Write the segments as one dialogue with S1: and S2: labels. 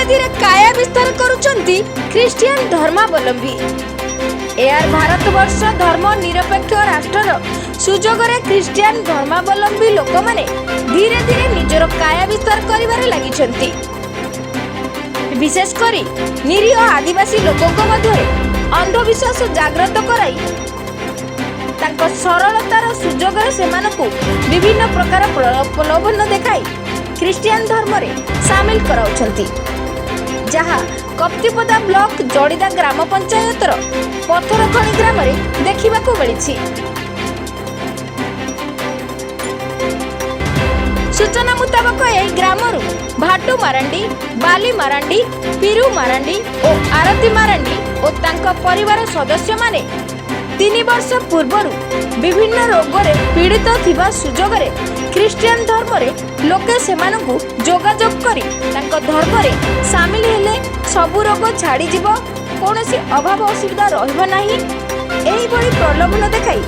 S1: धीरे धीरे काया विस्तार करुचंती ख्रिस्टियन धर्मावलंबी। एआर भारतवर्ष धर्म निरपेक्ष राष्ट्र सुजोग ख्रिस्टियन धर्मावलंबी लोक माने धीरे धीरे निजर काया विस्तार करिबारे लागिछंती। विशेषकर निरीह आदिवासी लोकों मध्य अंधविश्वास जागृत कराई तांको सरलतार सुजोग सेमानकु विभिन्न प्रकार प्रलोभन देखाई ख्रिस्टियन धर्म रे सामिल कराउछंती, जहा कप्तिपदा ब्लॉक जड़ीदा ग्राम पंचायतर पथरखणी ग्राम रे देखिबाकू मिलिछि। सूचना मुताबक यही ग्रामरू भाटू मारांडी, बाली मारांडी, पीरू मारांडी और आरती मारांडी और तांका परिवार सदस्य माने 3 वर्ष पूर्वरु विभिन्न रोगरे पीड़ित थिबा सुजोगरे ख्रिस्टियन धर्म रे लोके सेमानकु जोगाजोग करी तांका धर्म रे सामिल हेले सबु रोग छाड़ी जिवो, कोनोसी अभाव असुविधा रहइबो नाही, एही बड़ी प्रलोभन देखाई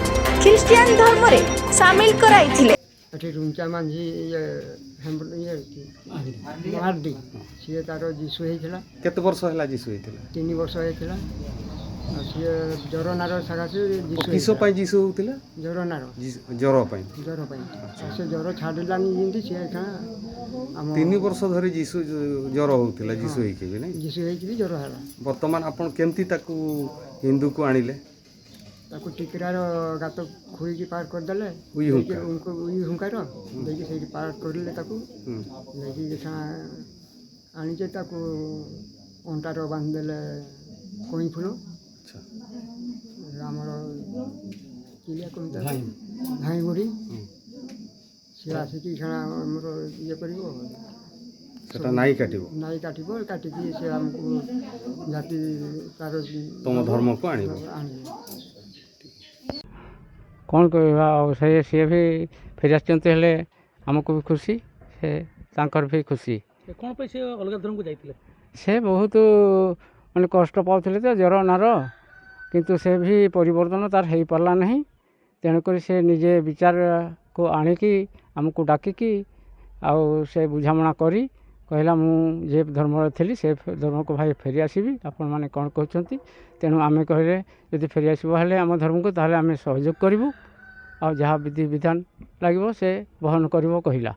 S1: ख्रिस्टियन धर्म रे सामिल कराइथिले।
S2: रुंचा मांझी मार्डी सी तार जीशु होता
S3: केते वर्ष है जीशु होता
S2: 3 वर्ष होता सी जर नार सकाशे
S3: किस जीशु होता
S2: जर नार
S3: जर
S2: से जर छाड़लानी जमी सी
S3: 3 वर्ष धरी जीशु जर होता जीशु
S2: जीशु हो जर है।
S3: बर्तमान आपन केमती ताकू हिंदू को आनिले
S2: ताकू टिकरार गात खोई पार करदे हुंकार देखिए से पार करले देखिए आनीचे अंटार बांधदेले कई फूल आमर किलिया कमी धाई गुड़ी सी आसिक आमर ये कर
S3: नाई काटिबो
S2: काटिकी से आमको जाति तार
S3: तुम धर्म को आनिबो
S4: कौन कह सी भी फेरी आसते आमको भी खुशी से तांकर भी खुशी।
S5: कौन पे से अलग धर्म को जाइतिले
S4: से बहुत माने कष्ट पाउथिले तो जर नार किंतु से भी परिवर्तन तार हो पारला नहीं, तेणुक से निजे विचार को आनिकी आमको डाकिकी आउ से बुझामणा करी कहला मु जे धर्म थी से धर्म को भाई फेरी आसबि आपण मैंने कौन कहते तेणु आम कहले जदि फेरी आसब हेले आम धर्म को ताहले आम सहयोग करूँ आ जहाँ विधि विधान लगे से बहन कर कहला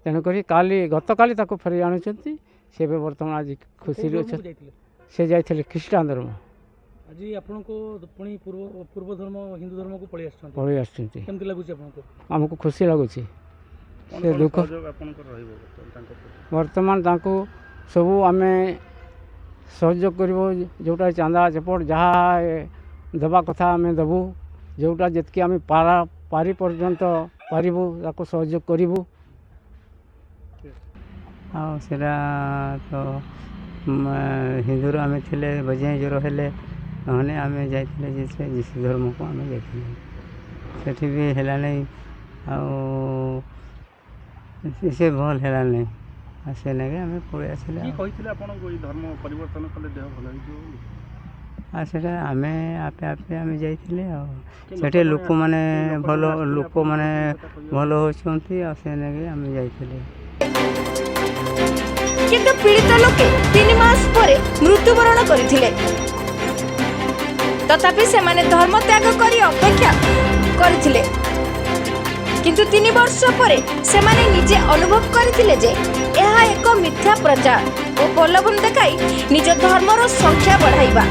S4: तेणुक काली गत काली ताको फेरी आणुचंती से बर्तमान आज खुशी अच्छे से जाइए ख्रीष्टान धर्म
S5: आज आपन को पुणी पूर्व धर्म हिंदू धर्म को
S4: पलि आसुचंती
S5: केमती लागुच आपन
S4: आमको खुशी लगुच से दुख बर्तमान तांको सबू आम सहयोग कर जोटा चांदा चपट जहाँ देवा कथा आम देवु जोटा जितकी आम पारी पर्यंत पारिबु ताको सहयोग करूँ आटा तो हिंदू आम थे बजे जोर हेले नहने आम जाइए जीशु धर्म को आम जाइए से भी है नहीं से भल है नहीं से नागे आम पलि आसले
S3: धर्म परिवर्तन कले देह भल
S4: से आम आपे आपे आम जाइए लोक मैंने भल लोक मैंने भल होती से नागे आम जाइए
S1: किंतु पीड़ित लोके 3 मास परे मृत्युवरण करथिले, तथापि से माने धर्म त्याग करी अपेक्षा करथिले। किंतु 3 वर्ष परे से माने निजे अनुभव करथिले जे एहा एक मिथ्या प्रचार और प्रलोभन देखाई निज धर्मर संख्या बढ़ाइबा।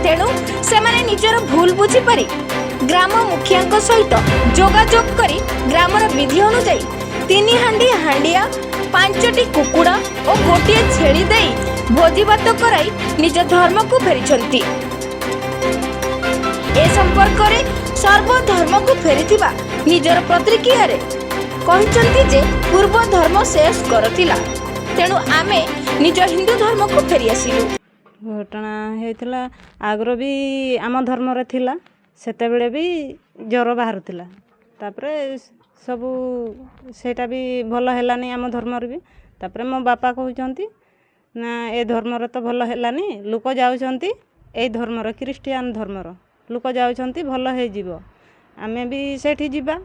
S1: तेणु से माने निजर भूल बुझी पारी ग्राम मुखियांक सहित जोगाजोग करी ग्रामर विधि अनुसार 3 हांडी हांडिया 5टी कुकुड़ा और गोटे छेली दे भोजीभात कराई निज धर्म को फेरी। ए संपर्क में सर्वधर्म को फेरीथिबा निजर प्रतिक्रिया रे कहिसंती जे पूर्व धर्म शेष करथिला, तेणु आमे निज हिंदू धर्म को फेरी आसिलु।
S6: घटना होता आगर भी आम धर्म रे थिला सेते बेले भी ज्वर बाहरुथिला तापरे सबू सेटा भी भल हेलानी आम धर्म भी तापरे मो बापा कहउचंती ना ए धर्म रे तो भल हेलानी लोक जाउचंती ए धर्म रे ख्रीस्टियन धर्म रो लोक जाउचंती भल हे जीवो आमे भी सेठी जीवा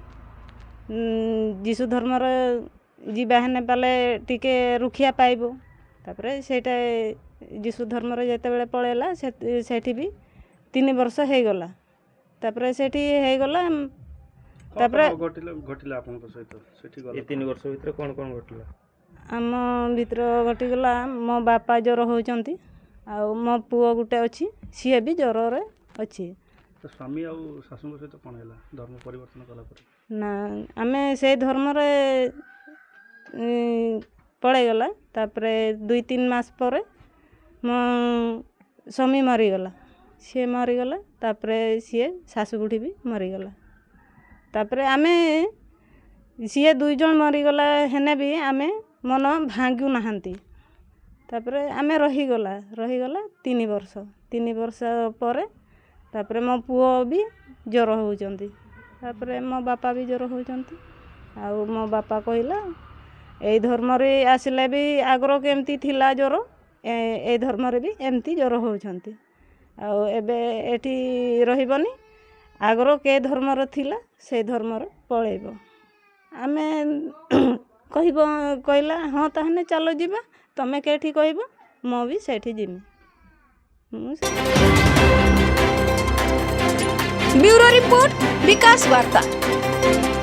S6: जीशु धर्म रे जीवा हेने पाले टिके रुखिया पाइबो ତାପରେ ସେଇଟା ଯୀଶୁ ଧର୍ମରେ ଯେତେବେଳେ ପଳେଇଲା ସେଠି ବି 3 ବର୍ଷ ହେଇଗଲା। ତାପରେ ସେଠି ହେଇଗଲା। ତାପରେ
S3: ଘଟିଲା ଆପଣଙ୍କ ସହିତ ସେଠି
S7: ଏ 3 ବର୍ଷ ଭିତରେ କ'ଣ କ'ଣ ଘଟିଲା?
S6: ଆମ ଭିତରେ ଘଟିଗଲା, ମୋ ବାପା ଜ୍ୱର ହେଉଛନ୍ତି, ଆଉ ମୋ ପୁଅ ଗୋଟେ ଅଛି, ସିଏ ବି ଜ୍ୱରରେ ଅଛି।
S3: ତ ସ୍ୱାମୀ ଆଉ ଶାଶୁଙ୍କ ସହିତ କ'ଣ ହେଲା ଧର୍ମ ପରିବର୍ତ୍ତନ କଲା ପରେ?
S6: ନା, ଆମେ ସେଇ ଧର୍ମରେ ପଳେଇଗଲା। ତାପରେ 2-3 ମାସ ପରେ ମୋ ସ୍ୱାମୀ ମରିଗଲା। ସିଏ ମରିଗଲା, ତାପରେ ସିଏ ଶାଶୁ ବୁଢ଼ୀ ବି ମରିଗଲା। ତାପରେ ଆମେ ସିଏ 2 ଜଣ ମରିଗଲା ହେନେ ବି ଆମେ ମନ ଭାଙ୍ଗୁ ନାହାନ୍ତି। ତାପରେ ଆମେ ରହିଗଲା 3 ବର୍ଷ। 3 ବର୍ଷ ପରେ ତାପରେ ମୋ ପୁଅ ବି ଜ୍ୱର ହେଉଛନ୍ତି, ତାପରେ ମୋ ବାପା ବି ଜ୍ୱର ହେଉଛନ୍ତି। ଆଉ ମୋ ବାପା କହିଲା ଏଇ ଧର୍ମରେ ଆସିଲେ ବି ଆଗରୁ କେମିତି ଥିଲା ଜ୍ୱର, ଏଇ ଧର୍ମରେ ବି ଏମିତି ଜ୍ୱର ହେଉଛନ୍ତି। ଆଉ ଏବେ ଏଠି ରହିବନି, ଆଗରୁ କେ ଧର୍ମର ଥିଲା ସେଇ ଧର୍ମରେ ପଳେଇବ। ଆମେ କହିଲା ହଁ ତାହେଲେ ଚାଲ ଯିବା, ତମେ କେଠି କହିବ ମୁଁ ବି ସେଇଠି ଯିବି।
S1: ବ୍ୟୁରୋ ରିପୋର୍ଟ, ବିକାଶ ବାର୍ତ୍ତା।